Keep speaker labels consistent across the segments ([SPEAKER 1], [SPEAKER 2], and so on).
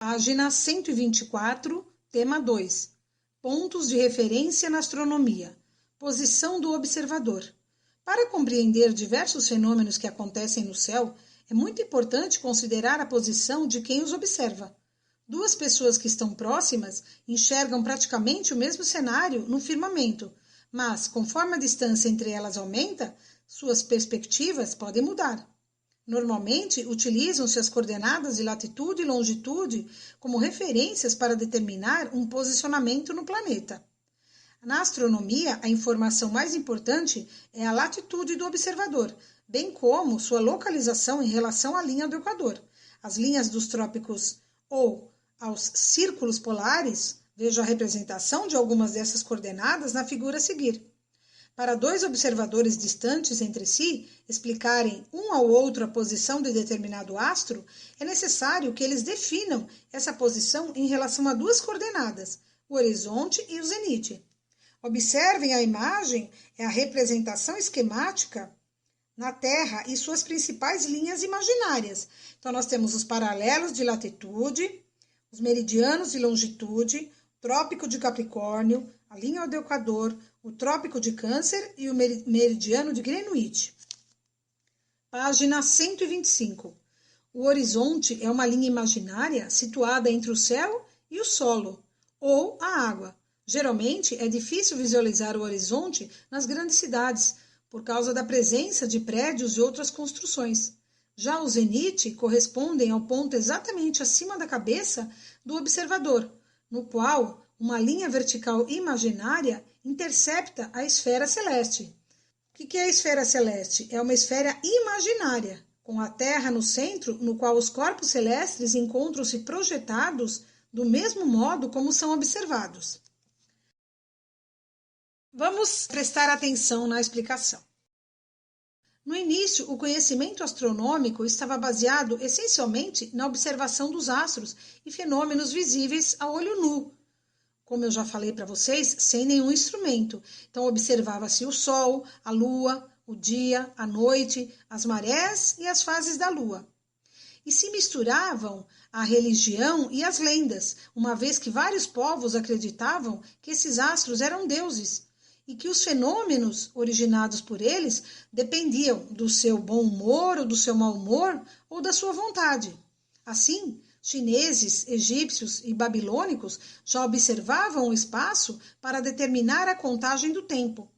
[SPEAKER 1] Página 124, tema 2. Pontos de referência na astronomia. Posição do observador. Para compreender diversos fenômenos que acontecem no céu, é muito importante considerar a posição de quem os observa. Duas pessoas que estão próximas enxergam praticamente o mesmo cenário no firmamento, mas, conforme a distância entre elas aumenta, suas perspectivas podem mudar. Normalmente, utilizam-se as coordenadas de latitude e longitude como referências para determinar um posicionamento no planeta. Na astronomia, a informação mais importante é a latitude do observador, bem como sua localização em relação à linha do Equador, as linhas dos trópicos ou aos círculos polares. Veja a representação de algumas dessas coordenadas na figura a seguir. Para dois observadores distantes entre si explicarem um ao outro a posição de determinado astro, é necessário que eles definam essa posição em relação a duas coordenadas, o horizonte e o zenite. Observem a imagem, é a representação esquemática na Terra e suas principais linhas imaginárias. Então, nós temos os paralelos de latitude, os meridianos de longitude, o trópico de Capricórnio, a linha do Equador, o trópico de Câncer e o meridiano de Greenwich. Página 125. O horizonte é uma linha imaginária situada entre o céu e o solo, ou a água. Geralmente, é difícil visualizar o horizonte nas grandes cidades, por causa da presença de prédios e outras construções. Já o zenite correspondem ao ponto exatamente acima da cabeça do observador, no qual uma linha vertical imaginária intercepta a esfera celeste. O que é a esfera celeste? É uma esfera imaginária, com a Terra no centro, no qual os corpos celestes encontram-se projetados do mesmo modo como são observados. Vamos prestar atenção na explicação. No início, o conhecimento astronômico estava baseado essencialmente na observação dos astros e fenômenos visíveis a olho nu. Como eu já falei para vocês, sem nenhum instrumento. Então, observava-se o Sol, a Lua, o dia, a noite, as marés e as fases da Lua. E se misturavam a religião e as lendas, uma vez que vários povos acreditavam que esses astros eram deuses e que os fenômenos originados por eles dependiam do seu bom humor ou do seu mau humor ou da sua vontade. Assim, chineses, egípcios e babilônicos já observavam o espaço para determinar a contagem do tempo.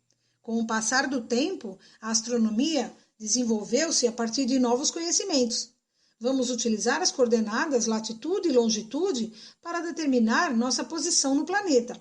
[SPEAKER 1] Com o passar do tempo, a astronomia desenvolveu-se a partir de novos conhecimentos. Vamos utilizar as coordenadas latitude e longitude para determinar nossa posição no planeta.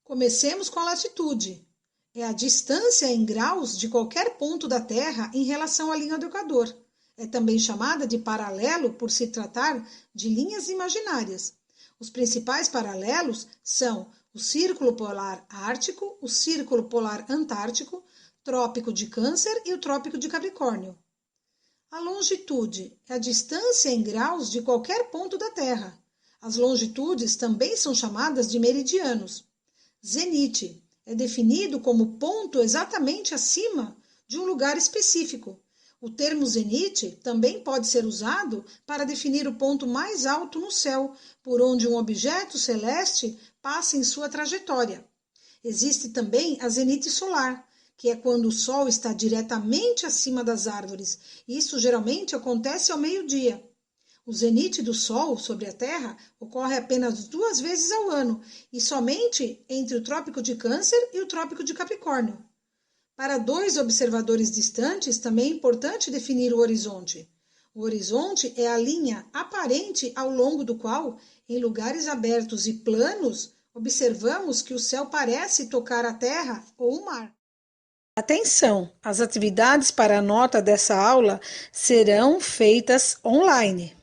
[SPEAKER 1] Comecemos com a latitude. É a distância em graus de qualquer ponto da Terra em relação à linha do Equador. É também chamada de paralelo por se tratar de linhas imaginárias. Os principais paralelos são o Círculo Polar Ártico, o Círculo Polar Antártico, Trópico de Câncer e o Trópico de Capricórnio. A longitude é a distância em graus de qualquer ponto da Terra. As longitudes também são chamadas de meridianos. Zenite é definido como ponto exatamente acima de um lugar específico. O termo zenite também pode ser usado para definir o ponto mais alto no céu, por onde um objeto celeste passa em sua trajetória. Existe também a zenite solar, que é quando o Sol está diretamente acima das árvores. Isso geralmente acontece ao meio-dia. O zenite do Sol sobre a Terra ocorre apenas 2 vezes ao ano e somente entre o Trópico de Câncer e o Trópico de Capricórnio. Para dois observadores distantes, também é importante definir o horizonte. O horizonte é a linha aparente ao longo do qual, em lugares abertos e planos, observamos que o céu parece tocar a terra ou o mar. Atenção! As atividades para a nota dessa aula serão feitas online.